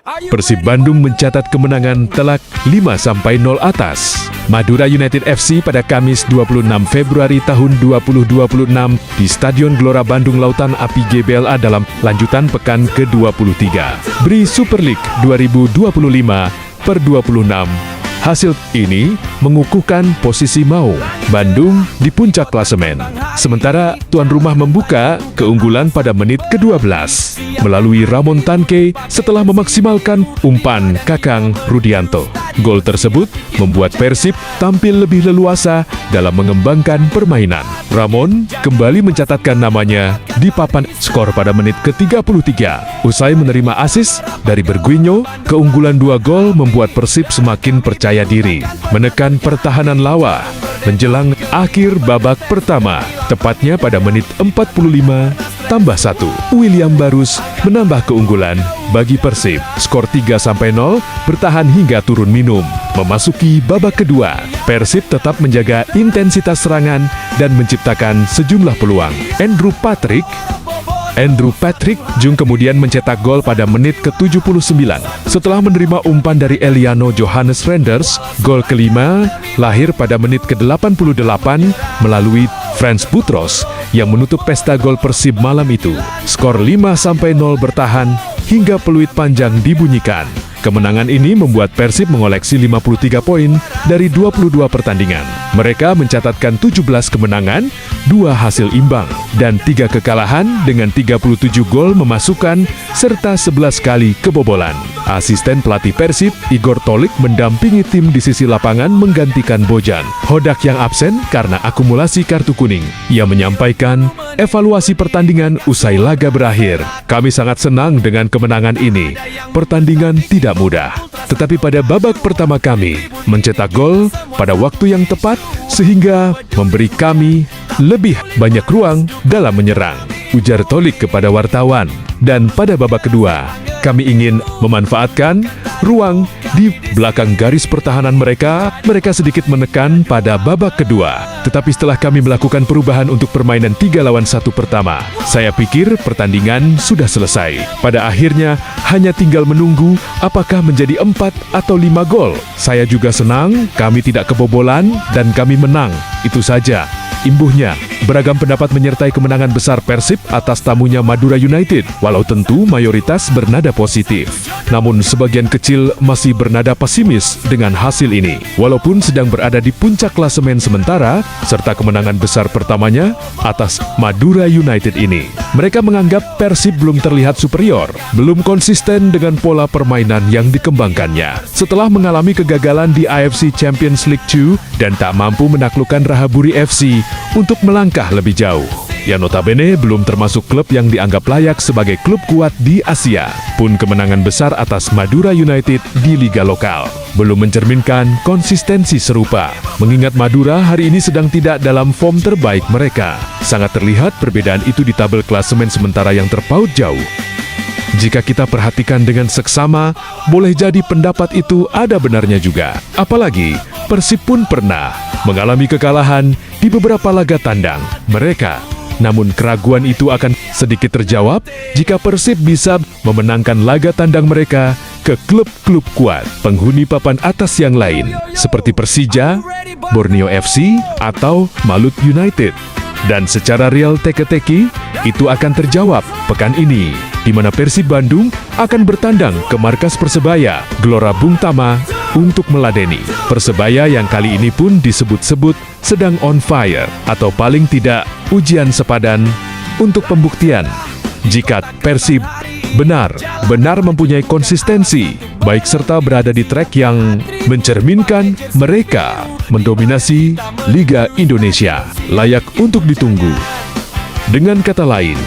Persib Bandung mencatat kemenangan telak 5-0 atas Madura United FC pada Kamis 26 Februari tahun 2026 di Stadion Gelora Bandung Lautan Api GBLA dalam lanjutan pekan ke-23 BRI Super League 2025/26. Hasil ini mengukuhkan posisi Maung Bandung di puncak klasemen. Sementara tuan rumah membuka keunggulan pada menit ke-12 melalui Ramon Tanke setelah memaksimalkan umpan Kakang Rudianto. Gol tersebut membuat Persib tampil lebih leluasa dalam mengembangkan permainan. Ramon kembali mencatatkan namanya di papan skor pada menit ke-33. Usai menerima asis dari Berguinho, keunggulan 2 gol membuat Persib semakin percaya diri menekan pertahanan lawan menjelang akhir babak pertama. Tepatnya pada menit 45+1, William Barus menambah keunggulan bagi Persib. Skor 3-0 bertahan hingga turun minum. Memasuki babak kedua, Persib tetap menjaga intensitas serangan dan menciptakan sejumlah peluang. Andrew Patrick Jung kemudian mencetak gol pada menit ke-79. Setelah menerima umpan dari Eliano Johannes Renders, gol kelima lahir pada menit ke-88 melalui Frans Boutros yang menutup pesta gol Persib malam itu. Skor 5-0 bertahan hingga peluit panjang dibunyikan. Kemenangan ini membuat Persib mengoleksi 53 poin dari 22 pertandingan. Mereka mencatatkan 17 kemenangan, 2 hasil imbang, dan 3 kekalahan dengan 37 gol memasukkan serta 11 kali kebobolan. Asisten pelatih Persib, Igor Tolik, mendampingi tim di sisi lapangan menggantikan Bojan Hodak yang absen karena akumulasi kartu kuning. Ia menyampaikan evaluasi pertandingan usai laga berakhir. Kami sangat senang dengan kemenangan ini. Pertandingan tidak mudah, tetapi pada babak pertama kami mencetak gol pada waktu yang tepat sehingga memberi kami lebih banyak ruang dalam menyerang, ujar Tolik kepada wartawan. Dan pada babak kedua, kami ingin memanfaatkan ruang di belakang garis pertahanan mereka. Mereka sedikit menekan pada babak kedua. Tetapi setelah kami melakukan perubahan untuk permainan 3-1 pertama, saya pikir pertandingan sudah selesai. Pada akhirnya, hanya tinggal menunggu apakah menjadi 4 atau 5 gol. Saya juga senang kami tidak kebobolan dan kami menang. Itu saja, imbuhnya. Beragam pendapat menyertai kemenangan besar Persib atas tamunya Madura United, walau tentu mayoritas bernada positif. Namun sebagian kecil masih bernada pesimis dengan hasil ini. Walaupun sedang berada di puncak klasemen sementara, serta kemenangan besar pertamanya atas Madura United ini. Mereka menganggap Persib belum terlihat superior, belum konsisten dengan pola permainan yang dikembangkannya. Setelah mengalami kegagalan di AFC Champions League 2 dan tak mampu menaklukkan Rahaburi FC untuk melangkah lebih jauh. Yang notabene belum termasuk klub yang dianggap layak sebagai klub kuat di Asia. Pun kemenangan besar atas Madura United di liga lokal belum mencerminkan konsistensi serupa. Mengingat Madura hari ini sedang tidak dalam form terbaik mereka. Sangat terlihat perbedaan itu di tabel klasemen sementara yang terpaut jauh. Jika kita perhatikan dengan seksama, boleh jadi pendapat itu ada benarnya juga. Apalagi, Persib pun pernah mengalami kekalahan di beberapa laga tandang mereka. Namun keraguan itu akan sedikit terjawab jika Persib bisa memenangkan laga tandang mereka ke klub-klub kuat penghuni papan atas yang lain, seperti Persija, Borneo FC, atau Malut United. Dan secara real teka-teki, itu akan terjawab pekan ini, di mana Persib Bandung akan bertandang ke markas Persebaya, Gelora Bung Tama, untuk meladeni Persebaya yang kali ini pun disebut-sebut sedang on fire, atau paling tidak ujian sepadan untuk pembuktian jika Persib benar-benar mempunyai konsistensi baik serta berada di trek yang mencerminkan mereka mendominasi Liga Indonesia, layak untuk ditunggu. Dengan kata lain,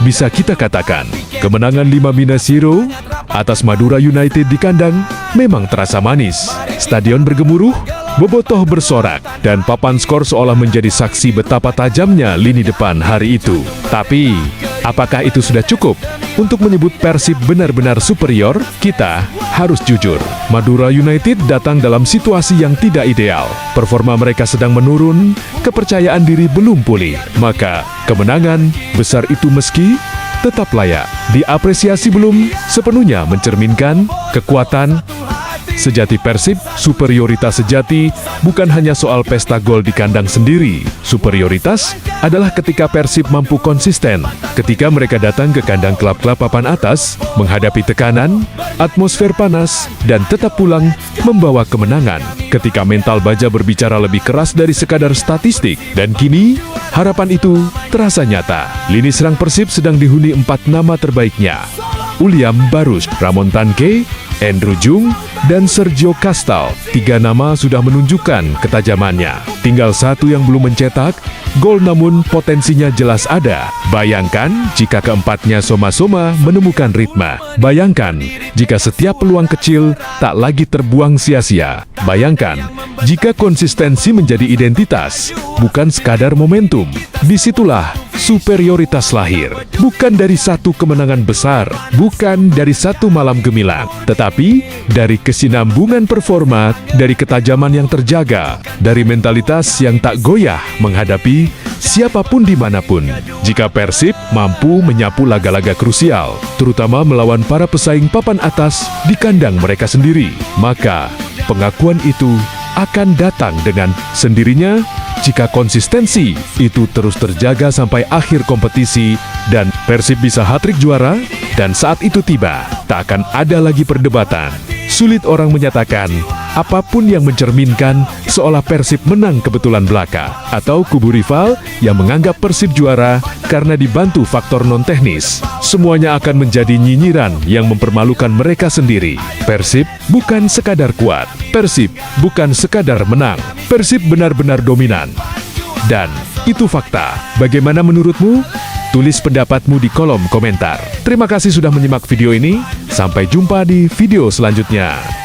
bisa kita katakan kemenangan 5-0 atas Madura United di kandang memang terasa manis. Stadion bergemuruh, bobotoh bersorak, dan papan skor seolah menjadi saksi betapa tajamnya lini depan hari itu. Tapi, apakah itu sudah cukup untuk menyebut Persib benar-benar superior? Kita harus jujur, Madura United datang dalam situasi yang tidak ideal. Performa mereka sedang menurun, kepercayaan diri belum pulih. Maka, kemenangan besar itu meski tetap layak diapresiasi, belum sepenuhnya mencerminkan kekuatan sejati Persib. Superioritas sejati bukan hanya soal pesta gol di kandang sendiri. Superioritas adalah ketika Persib mampu konsisten ketika mereka datang ke kandang klub-klub papan atas, menghadapi tekanan, atmosfer panas, dan tetap pulang membawa kemenangan. Ketika mental baja berbicara lebih keras dari sekadar statistik. Dan kini, harapan itu terasa nyata. Lini serang Persib sedang dihuni 4 nama terbaiknya: Uliam Barus, Ramon Tanke, Andrew Jung, dan Sergio Castal. 3 nama sudah menunjukkan ketajamannya. Tinggal 1 yang belum mencetak gol, namun potensinya jelas ada. Bayangkan jika keempatnya soma-soma menemukan ritme. Bayangkan jika setiap peluang kecil tak lagi terbuang sia-sia. Bayangkan jika konsistensi menjadi identitas, bukan sekadar momentum. Disitulah superioritas lahir. Bukan dari satu kemenangan besar, bukan dari satu malam gemilang, tetapi dari kesinambungan performa, dari ketajaman yang terjaga, dari mentalitas yang tak goyah menghadapi siapapun dimanapun. Jika Persib mampu menyapu laga-laga krusial, terutama melawan para pesaing papan atas di kandang mereka sendiri, maka pengakuan itu akan datang dengan sendirinya jika konsistensi itu terus terjaga sampai akhir kompetisi dan Persib bisa hat-trick juara. Dan saat itu tiba, tak akan ada lagi perdebatan. Sulit orang menyatakan apapun yang mencerminkan seolah Persib menang kebetulan belaka, atau kubu rival yang menganggap Persib juara karena dibantu faktor non-teknis. Semuanya akan menjadi nyinyiran yang mempermalukan mereka sendiri. Persib bukan sekadar kuat, Persib bukan sekadar menang, Persib benar-benar dominan. Dan itu fakta. Bagaimana menurutmu? Tulis pendapatmu di kolom komentar. Terima kasih sudah menyimak video ini. Sampai jumpa di video selanjutnya.